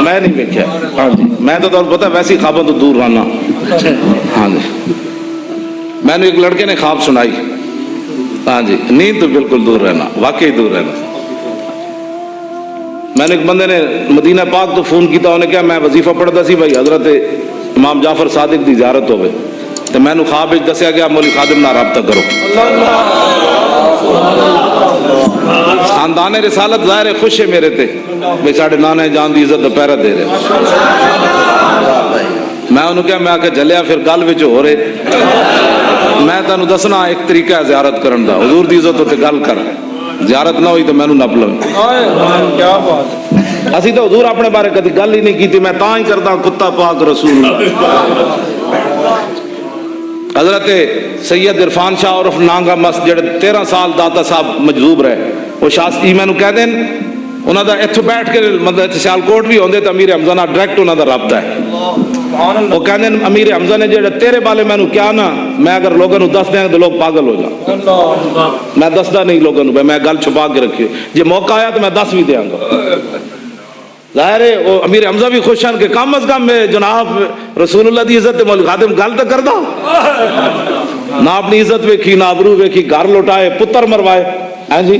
मैं नहीं वेख्या। हाँ जी, मैं तो पता वैसे ही ख्वाबों तो दूर रहना। हाँ जी, मैंने एक लड़के ने ख्वाब सुनाई। हाँ जी, नींद तो बिल्कुल दूर रहना, वाकई दूर रहना। मैंने एक बंदे ने मदीना पाक तो फोन किया, उन्हें क्या मैं वजीफा पढ़ता सी भाई हजरत इमाम जाफर सादिक की ज़ियारत होवे, तो मैंने ख्वाब में दसिया गया मौली खादिम ना राबता करो। खानदान रिसालत ज़ाहिर है खुश है मेरे ते भाई साढ़े नाने जान की इज्जत दोपहर दे रहे। मैं उन्होंने क्या मैं आके जलिया फिर गल विच हो रहे। मैं तेन दसना एक तरीका है ज़ियारत करन दा, हुजूर दी इज्जत उत्ते गल कर, ज़ियारत ना हुई तो मैनू नप लवे। क्या बात, असी तो हुजूर अपने बारे कभी गल ही नहीं की, मैं ता ही करदा कुत्ता पाक रसूल। हजरत सैयद इरफान शाह और नांगा मस्त जेड़े 13 साल दाता साहब मजदूब रहे, वो शास्त्री मैनू कह देन उन्होंने इत्थे बैठ के मतलब सियालकोट भी होंगे तो अमीर हमजा नाल डायरैक्ट उन्होंने रबता है। वो कहते अमीर हमजा ने जेड़ा तेरे बारे मैनू क्या ना, मैं अगर लोगों को दस देंगे तो लोग पागल हो जा। मैं दसदा नहीं लोगों को, मैं गल छुपा के रखी, जो मौका आया तो मैं दस भी देंगा। जाहिर है वो अमीर हमजा भी खुश हैं कि कम अज कम जनाब रसूलुल्लाह की इज्जत मौलवी खादिम गल तो करदा ना, अपनी इज्जत वेखी ना अबरू वेखी, घर लौटाए पुत्र मरवाए। हाँ जी,